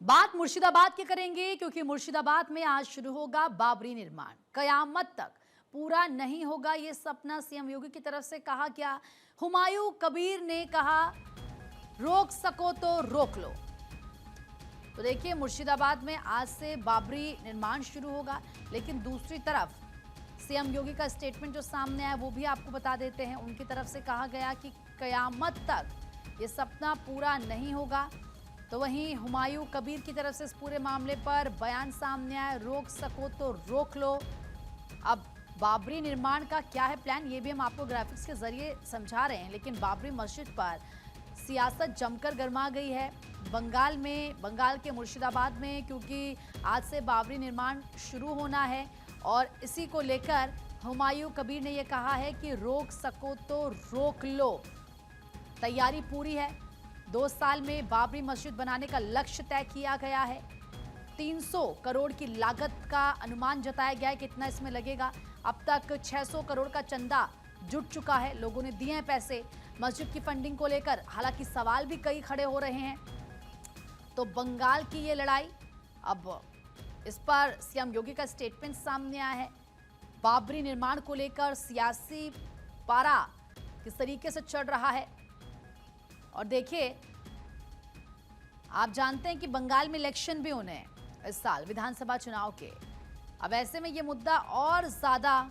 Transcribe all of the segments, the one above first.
बात मुर्शिदाबाद की करेंगे क्योंकि मुर्शिदाबाद में आज शुरू होगा बाबरी निर्माण। कयामत तक पूरा नहीं होगा ये सपना सीएम योगी की तरफ से कहा गया। हुमायूं कबीर ने कहा रोक सको तो रोक लो। तो देखिए मुर्शिदाबाद में आज से बाबरी निर्माण शुरू होगा, लेकिन दूसरी तरफ सीएम योगी का स्टेटमेंट जो सामने आया वो भी आपको बता देते हैं। उनकी तरफ से कहा गया कि कयामत तक ये सपना पूरा नहीं होगा। तो वहीं हुमायूं कबीर की तरफ से इस पूरे मामले पर बयान सामने आया, रोक सको तो रोक लो। अब बाबरी निर्माण का क्या है प्लान, ये भी हम आपको ग्राफिक्स के जरिए समझा रहे हैं। लेकिन बाबरी मस्जिद पर सियासत जमकर गर्मा गई है बंगाल के मुर्शिदाबाद में, क्योंकि आज से बाबरी निर्माण शुरू होना है और इसी को लेकर हुमायूं कबीर ने यह कहा है कि रोक सको तो रोक लो। तैयारी पूरी है। 2 साल में बाबरी मस्जिद बनाने का लक्ष्य तय किया गया है। 300 करोड़ की लागत का अनुमान जताया गया है कितना इसमें लगेगा। अब तक 600 करोड़ का चंदा जुट चुका है, लोगों ने दिए हैं पैसे। मस्जिद की फंडिंग को लेकर हालांकि सवाल भी कई खड़े हो रहे हैं। तो बंगाल की ये लड़ाई, अब इस पर सीएम योगी का स्टेटमेंट सामने आया है। बाबरी निर्माण को लेकर सियासी पारा किस तरीके से चढ़ रहा है। और देखिए, आप जानते हैं कि बंगाल में इलेक्शन भी होने हैं इस साल, विधानसभा चुनाव के। अब ऐसे में ये मुद्दा और ज्यादा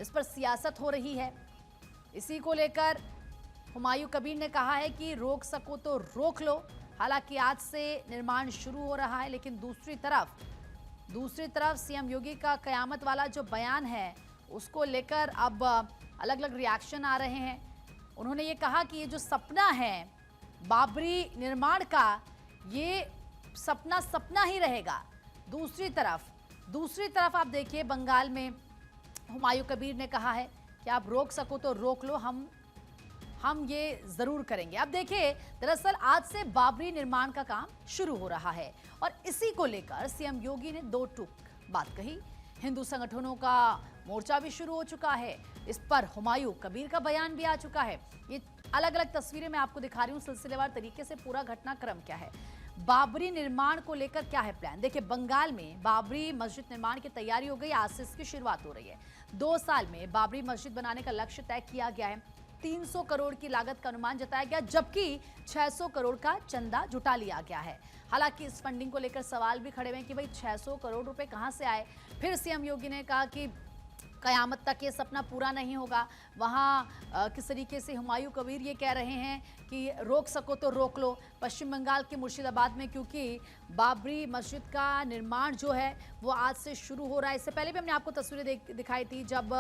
इस पर सियासत हो रही है। इसी को लेकर हुमायूं कबीर ने कहा है कि रोक सको तो रोक लो। हालांकि आज से निर्माण शुरू हो रहा है, लेकिन दूसरी तरफ सीएम योगी का कयामत वाला जो बयान है उसको लेकर अब अलग अलग रिएक्शन आ रहे हैं। उन्होंने ये कहा कि ये जो सपना है बाबरी निर्माण का, ये सपना ही रहेगा। दूसरी तरफ आप देखिए, बंगाल में हुमायूं कबीर ने कहा है कि आप रोक सको तो रोक लो, हम ये जरूर करेंगे। अब देखिए, दरअसल आज से बाबरी निर्माण का काम शुरू हो रहा है और इसी को लेकर सीएम योगी ने 2 टूक बात कही। हिंदू संगठनों का मोर्चा भी शुरू हो चुका है, इस पर हुमायूं कबीर का बयान भी आ चुका है। ये अलग अलग तस्वीरें मैं आपको दिखा रही हूं सिलसिलेवार तरीके से, पूरा घटनाक्रम क्या है, बाबरी निर्माण को लेकर क्या है प्लान। देखिए, बंगाल में बाबरी मस्जिद निर्माण की तैयारी हो गई, आज से इसकी शुरुआत हो रही है। 2 साल में बाबरी मस्जिद बनाने का लक्ष्य तय किया गया है। 300 करोड़ की लागत का अनुमान जताया गया, जबकि 600 करोड़ का चंदा जुटा लिया गया है। हालांकि इस फंडिंग को लेकर सवाल भी खड़े हुए हैं कि भाई 600 करोड़ रुपए कहां से आए। फिर सीएम योगी ने कहा कि कयामत तक ये सपना पूरा नहीं होगा। वहाँ किस तरीके से हुमायूं कबीर ये कह रहे हैं कि रोक सको तो रोक लो। पश्चिम बंगाल के मुर्शिदाबाद में क्योंकि बाबरी मस्जिद का निर्माण जो है वो आज से शुरू हो रहा है। इससे पहले भी हमने आपको तस्वीरें दिखाई थी, जब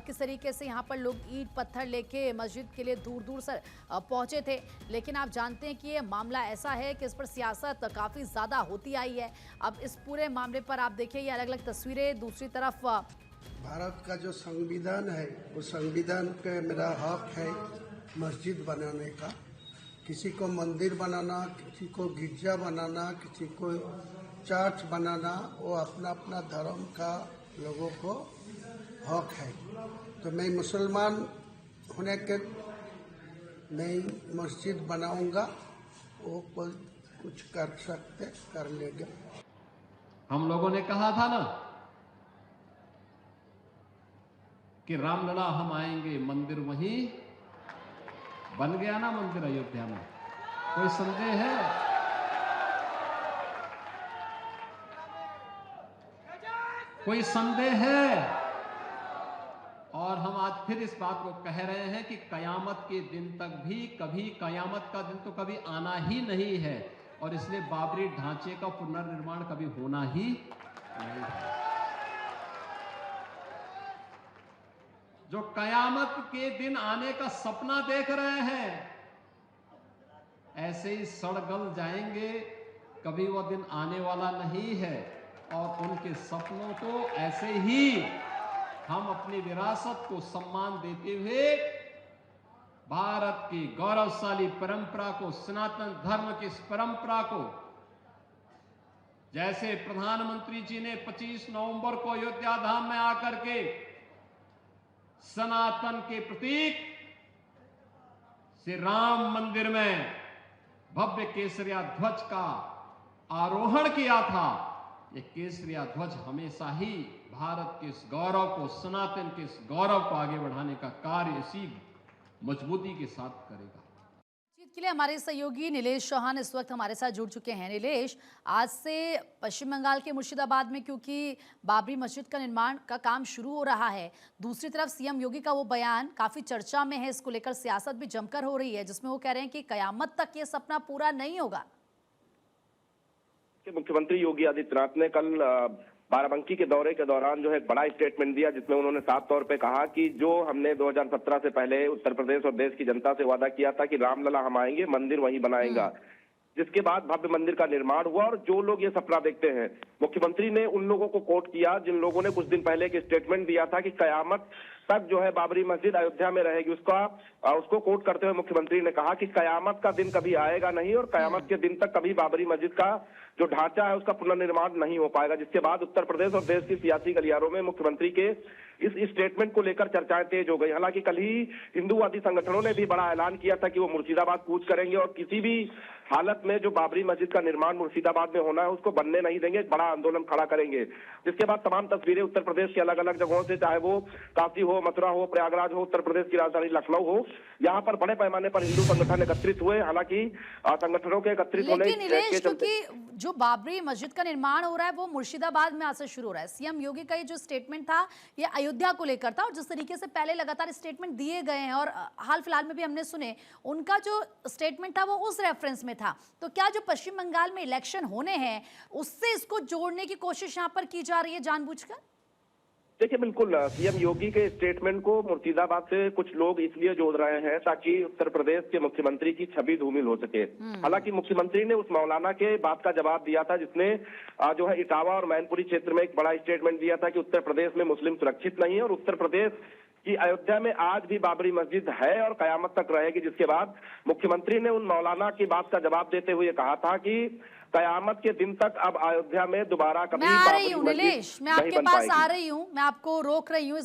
किस तरीके से यहाँ पर लोग ईंट पत्थर लेके मस्जिद के लिए दूर दूर से पहुँचे थे। लेकिन आप जानते हैं कि ये मामला ऐसा है कि इस पर सियासत काफ़ी ज़्यादा होती आई है। अब इस पूरे मामले पर आप देखिए, ये अलग अलग तस्वीरें। दूसरी तरफ भारत का जो संविधान है, वो संविधान पे मेरा हक है मस्जिद बनाने का। किसी को मंदिर बनाना, किसी को गिरजा बनाना, किसी को चर्च बनाना, वो अपना अपना धर्म का लोगों को हक है। तो मैं मुसलमान होने के मैं मस्जिद बनाऊंगा, वो कोई कुछ कर लेगा। हम लोगों ने कहा था ना कि रामलला हम आएंगे, मंदिर वहीं बन गया ना, मंदिर अयोध्या में। कोई संदेह है? कोई संदेह है? और हम आज फिर इस बात को कह रहे हैं कि कयामत के दिन तक भी कभी, कयामत का दिन तो कभी आना ही नहीं है, और इसलिए बाबरी ढांचे का पुनर्निर्माण कभी होना ही नहीं है। जो कयामत के दिन आने का सपना देख रहे हैं, ऐसे ही सड़गल जाएंगे, कभी वो दिन आने वाला नहीं है। और उनके सपनों को ऐसे ही हम अपनी विरासत को सम्मान देते हुए, भारत की गौरवशाली परंपरा को, सनातन धर्म की इस परंपरा को, जैसे प्रधानमंत्री जी ने 25 नवंबर को अयोध्या धाम में आकर के सनातन के प्रतीक श्री राम मंदिर में भव्य केसरिया ध्वज का आरोहण किया था, ये केसरिया ध्वज हमेशा ही भारत के इस गौरव को, सनातन के इस गौरव को आगे बढ़ाने का कार्य इसी मजबूती के साथ करेगा। बातचीत के लिए हमारे सहयोगी नीलेश चौहान इस वक्त हमारे साथ जुड़ चुके हैं। नीलेश, आज से पश्चिम बंगाल के मुर्शिदाबाद में क्योंकि बाबरी मस्जिद का निर्माण का काम शुरू हो रहा है, दूसरी तरफ सीएम योगी का वो बयान काफी चर्चा में है, इसको लेकर सियासत भी जमकर हो रही है, जिसमें वो कह रहे हैं कि कयामत तक ये सपना पूरा नहीं होगा। मुख्यमंत्री योगी आदित्यनाथ ने कल बाराबंकी के दौरे के दौरान जो है एक बड़ा स्टेटमेंट दिया, जिसमें उन्होंने साफ तौर पे कहा कि जो हमने 2017 से पहले उत्तर प्रदेश और देश की जनता से वादा किया था कि रामलला हम आएंगे, मंदिर वहीं बनाएंगा, जिसके बाद भव्य मंदिर का निर्माण हुआ। और जो लोग ये सपना देखते हैं, मुख्यमंत्री ने उन लोगों को कोट किया जिन लोगों ने कुछ दिन पहले एक स्टेटमेंट दिया था कि कयामत तक जो है बाबरी मस्जिद अयोध्या में रहेगी। उसको कोट करते हुए मुख्यमंत्री ने कहा कि कयामत का दिन कभी आएगा नहीं और कयामत के दिन तक कभी बाबरी मस्जिद का जो ढांचा है उसका पुनर्निर्माण नहीं हो पाएगा। जिसके बाद उत्तर प्रदेश और देश की सियासी गलियारों में मुख्यमंत्री के इस स्टेटमेंट को लेकर चर्चाएं तेज हो गई। हालांकि कल ही हिंदूवादी संगठनों ने भी बड़ा ऐलान किया था कि वो मुर्शिदाबाद कूच करेंगे और किसी भी हालत में जो बाबरी मस्जिद का निर्माण मुर्शिदाबाद में होना है उसको बनने नहीं देंगे, एक बड़ा आंदोलन खड़ा करेंगे। जिसके बाद तमाम तस्वीरें उत्तर प्रदेश के अलग अलग जगहों से, चाहे वो काशी हो, मथुरा हो, प्रयागराज हो, उत्तर प्रदेश की राजधानी लखनऊ हो, यहाँ पर बड़े पैमाने पर हिंदू संगठन एकत्रित हुए। हालांकि संगठनों के एकत्रित होने के चलते जो बाबरी मस्जिद का निर्माण हो रहा है वो मुर्शिदाबाद में आज से शुरू हो रहा है। सीएम योगी का ये जो स्टेटमेंट था ये अयोध्या को लेकर था, और जिस तरीके से पहले लगातार स्टेटमेंट दिए गए हैं और हाल फिलहाल में भी हमने सुने, उनका जो स्टेटमेंट था वो उस रेफरेंस में था। तो क्या जो पश्चिम बंगाल में इलेक्शन होने हैं उससे इसको जोड़ने की कोशिश यहाँ पर की जा रही है जानबूझकर? देखिए, बिल्कुल सीएम योगी के स्टेटमेंट को मुर्शिदाबाद से कुछ लोग इसलिए जोड़ रहे हैं ताकि उत्तर प्रदेश के मुख्यमंत्री की छवि धूमिल हो सके। हालांकि मुख्यमंत्री ने उस मौलाना के बात का जवाब दिया था जिसने जो है इटावा और मैनपुरी क्षेत्र में एक बड़ा स्टेटमेंट दिया था कि उत्तर प्रदेश में मुस्लिम सुरक्षित नहीं है और उत्तर प्रदेश कि अयोध्या में आज भी बाबरी मस्जिद है और कयामत तक रहेगी। जिसके बाद मुख्यमंत्री ने उन मौलाना की बात का जवाब देते हुए कहा था कि कयामत के दिन तक अब अयोध्या में दोबारा कभी मैं आ रही हूँ बाबरी नीलेश, मस्जिद मैं आपके नहीं बन पास पाएगी। आ रही हूँ, मैं आपको रोक रही हूँ।